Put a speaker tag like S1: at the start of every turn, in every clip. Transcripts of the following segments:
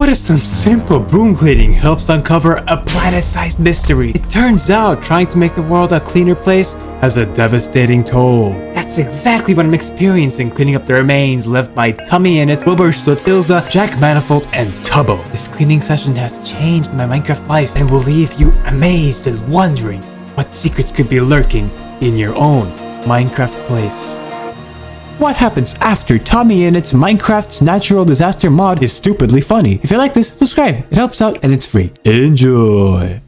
S1: What if some simple broom cleaning helps uncover a planet-sized mystery? It turns out trying to make the world a cleaner place has a devastating toll. That's exactly what I'm experiencing cleaning up the remains left by TommyInnit, WilburSoot, Philza, Jack Manifold, and Tubbo. This cleaning session has changed my Minecraft life and will leave you amazed and wondering what secrets could be lurking in your own Minecraft place. What happens after TommyInnit's Minecraft's natural disaster mod is stupidly funny. If you like this, subscribe. It helps out and it's free. Enjoy!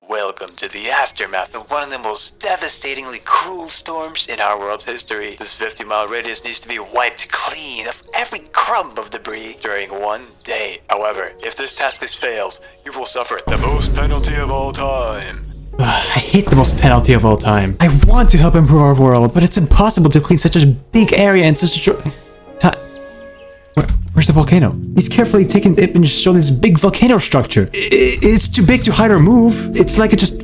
S1: Welcome to the aftermath of one of the most devastatingly cruel storms in our world's history. This 50-mile radius needs to be wiped clean of every crumb of debris during one day. However, if this task has failed, you will suffer the most penalty of all time. I hate the most penalty of all time. I want to help improve our world, but it's impossible to clean such a big area in such a short time. Where's the volcano? He's carefully taken it and shown this big volcano structure. It's too big to hide or move. It's like it just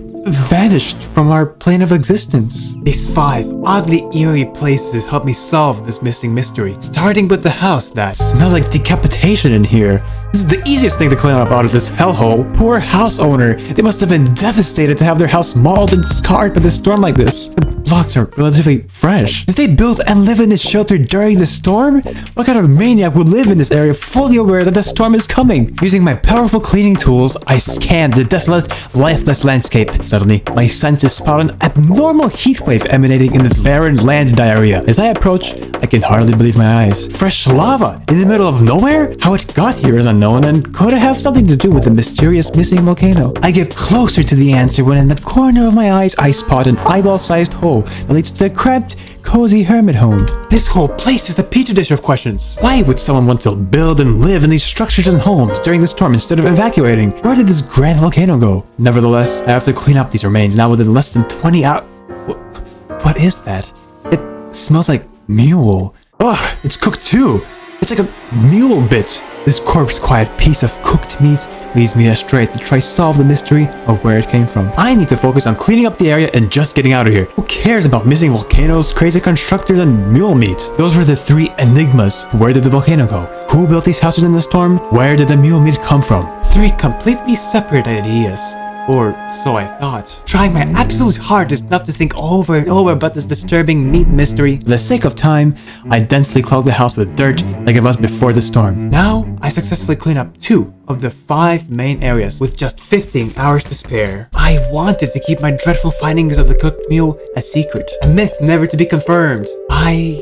S1: vanished from our plane of existence. These 5 oddly eerie places help me solve this missing mystery. Starting with the house that smells like decapitation in here. This is the easiest thing to clean up out of this hellhole. Poor house owner. They must have been devastated to have their house mauled and scarred by the storm like this. The blocks are relatively fresh. Did they build and live in this shelter during the storm? What kind of maniac would live in this area fully aware that the storm is coming? Using my powerful cleaning tools, I scanned the desolate, lifeless landscape. Suddenly, my senses spot an abnormal heat wave emanating in this barren land area. As I approach, I can hardly believe my eyes. Fresh lava in the middle of nowhere? How it got here is unknown and could have something to do with the mysterious missing volcano. I get closer to the answer when in the corner of my eyes I spot an eyeball-sized hole that leads to a cramped, cozy hermit home. This whole place is a petri dish of questions. Why would someone want to build and live in these structures and homes during the storm instead of evacuating? Where did this grand volcano go? Nevertheless, I have to clean up these remains now within less than 20 hours. What is that? It smells like mule. Ugh, it's cooked too. It's like a mule bit. This corpse-quiet piece of cooked meat leads me astray to try solve the mystery of where it came from. I need to focus on cleaning up the area and just getting out of here. Who cares about missing volcanoes, crazy constructors, and mule meat? Those were the 3 enigmas. Where did the volcano go? Who built these houses in the storm? Where did the mule meat come from? 3 completely separate ideas. Or so I thought. Trying my absolute hardest not to think over and over about this disturbing meat mystery. For the sake of time, I densely clogged the house with dirt like it was before the storm. Now, I successfully clean up 2 of the 5 main areas with just 15 hours to spare. I wanted to keep my dreadful findings of the cooked mule a secret. A myth never to be confirmed. I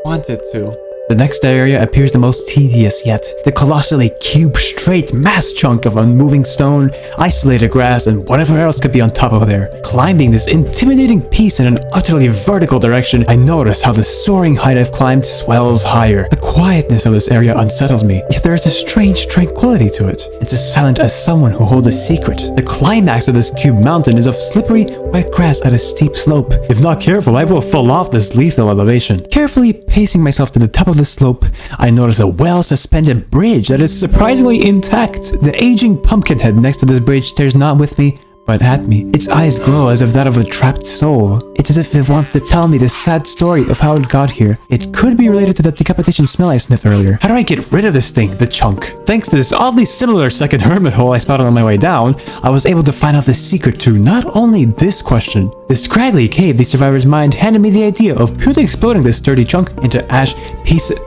S1: wanted to. The next area appears the most tedious yet. The colossally cube-straight mass chunk of unmoving stone, isolated grass, and whatever else could be on top of there. Climbing this intimidating piece in an utterly vertical direction, I notice how the soaring height I've climbed swells higher. The quietness of this area unsettles me, yet there is a strange tranquility to it. It's as silent as someone who holds a secret. The climax of this cube mountain is of slippery white grass at a steep slope. If not careful, I will fall off this lethal elevation. Carefully pacing myself to the top of the slope, I notice a well-suspended bridge that is surprisingly intact. The aging pumpkin head next to this bridge stares not with me, but at me. Its eyes glow as if that of a trapped soul. It's as if it wants to tell me the sad story of how it got here. It could be related to that decapitation smell I sniffed earlier. How do I get rid of this thing, the chunk? Thanks to this oddly similar second hermit hole I spotted on my way down, I was able to find out the secret to not only this question. The scraggly cave the survivor's mind handed me the idea of purely exploding this sturdy chunk into ash pieces.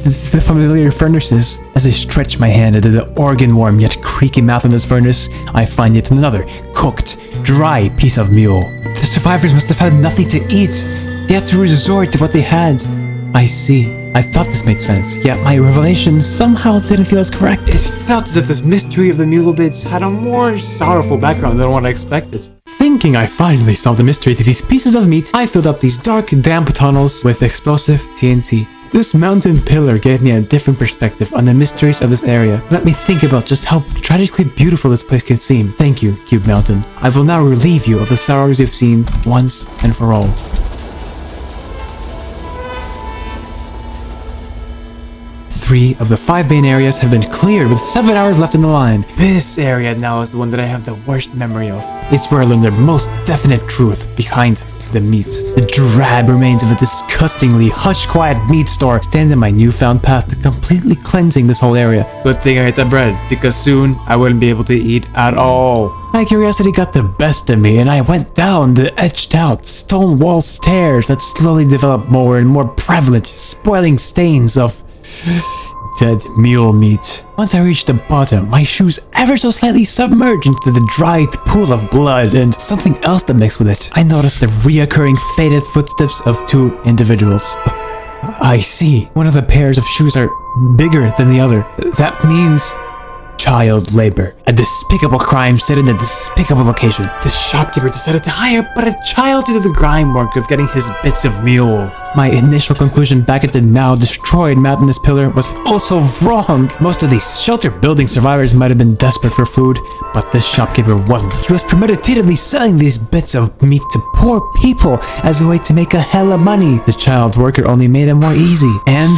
S1: The familiar furnaces. As I stretch my hand into the organ-warm yet creaky mouth of this furnace, I find yet another cooked, dry piece of mule. The survivors must have had nothing to eat. They had to resort to what they had. I see. I thought this made sense, yet my revelation somehow didn't feel as correct. It felt as if this mystery of the mule bits had a more sorrowful background than what I expected. Thinking I finally solved the mystery to these pieces of meat, I filled up these dark, damp tunnels with explosive TNT. This mountain pillar gave me a different perspective on the mysteries of this area. Let me think about just how tragically beautiful this place can seem. Thank you, Cube Mountain. I will now relieve you of the sorrows you've seen once and for all. 3 of the 5 main areas have been cleared with 7 hours left in the line. This area now is the one that I have the worst memory of. It's where I learned the most definite truth behind the meat. The drab remains of a disgustingly hush-quiet meat store stand in my newfound path to completely cleansing this whole area. Good thing I ate the bread, because soon I wouldn't be able to eat at all. My curiosity got the best of me, and I went down the etched-out stone wall stairs that slowly developed more and more prevalent, spoiling stains of dead mule meat. Once I reached the bottom, my shoes ever so slightly submerged into the dried pool of blood and something else that mixed with it. I noticed the reoccurring faded footsteps of two individuals. I see. One of the pairs of shoes are bigger than the other. That means child labor. A despicable crime set in a despicable location. The shopkeeper decided to hire but a child to do the grime work of getting his bits of mule. My initial conclusion back at the now destroyed mountainous pillar was also wrong. Most of these shelter building survivors might have been desperate for food, but this shopkeeper wasn't. He was premeditatedly selling these bits of meat to poor people as a way to make a hell of money. The child worker only made it more easy. And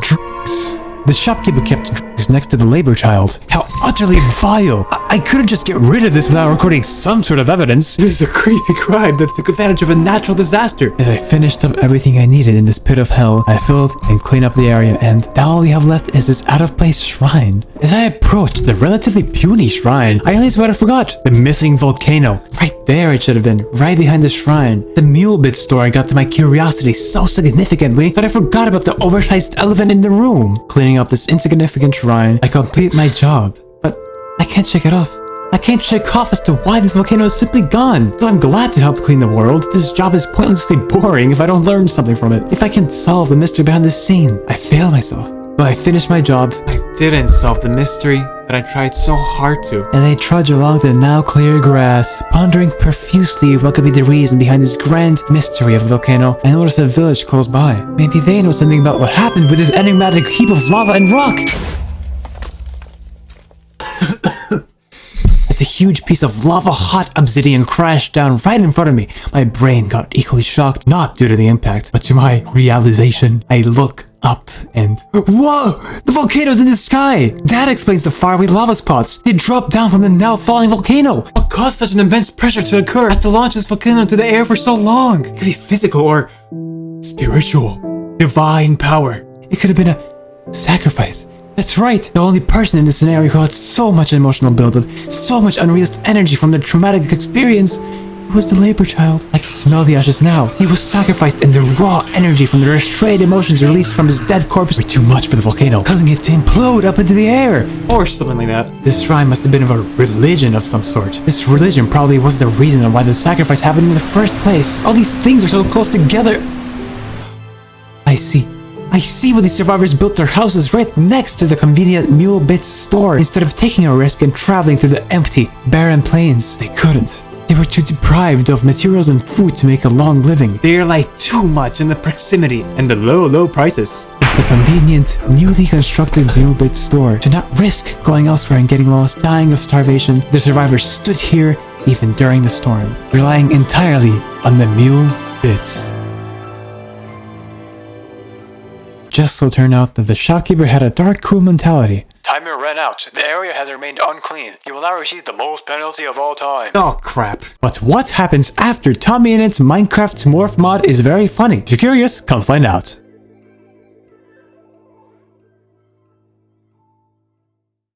S1: drugs. The shopkeeper kept drugs next to the labor child. How utterly vile! I couldn't just get rid of this without recording some sort of evidence. This is a creepy crime that took advantage of a natural disaster. As I finished up everything I needed in this pit of hell, I filled and cleaned up the area, and now all we have left is this out-of-place shrine. As I approached the relatively puny shrine, I realized what I forgot. The missing volcano. Right there it should have been, right behind the shrine. The mule bit store got to my curiosity so significantly that I forgot about the oversized elephant in the room. Cleaning up this insignificant shrine, I complete my job. But I can't check it off. I can't check off as to why this volcano is simply gone. Though I'm glad to help clean the world, this job is pointlessly boring if I don't learn something from it. If I can solve the mystery behind this scene, I fail myself. But I finished my job. I didn't solve the mystery that I tried so hard to. As I trudge along the now clear grass, pondering profusely what could be the reason behind this grand mystery of the volcano, I notice a village close by. Maybe they know something about what happened with this enigmatic heap of lava and rock. As a huge piece of lava-hot obsidian crashed down right in front of me, my brain got equally shocked, not due to the impact, but to my realization. I look up and whoa! The volcano's in the sky! That explains the faraway lava spots. They dropped down from the now falling volcano. What caused such an immense pressure to occur as to launch this volcano into the air for so long? It could be physical or spiritual. Divine power. It could have been a sacrifice. That's right, the only person in this scenario who had so much emotional buildup, so much unreleased energy from the traumatic experience, was the labor child. I can smell the ashes now. He was sacrificed and the raw energy from the restrained emotions released from his dead corpse were too much for the volcano, causing it to implode up into the air. Or something like that. This shrine must have been of a religion of some sort. This religion probably was the reason why the sacrifice happened in the first place. All these things are so close together. I see why these survivors built their houses right next to the convenient mule bits store instead of taking a risk and traveling through the empty, barren plains. They couldn't. They were too deprived of materials and food to make a long living. They relied too much on the proximity and the low prices of the convenient, newly constructed mule bit store. To not risk going elsewhere and getting lost, dying of starvation, the survivors stood here even during the storm, relying entirely on the mule bits. Just so turned out that the shopkeeper had a dark, cool mentality. Timer ran out. The area has remained unclean. You will now receive the most penalty of all time. Oh crap. But what happens after TommyInnit's Minecraft Morph mod is very funny. If you're curious, come find out.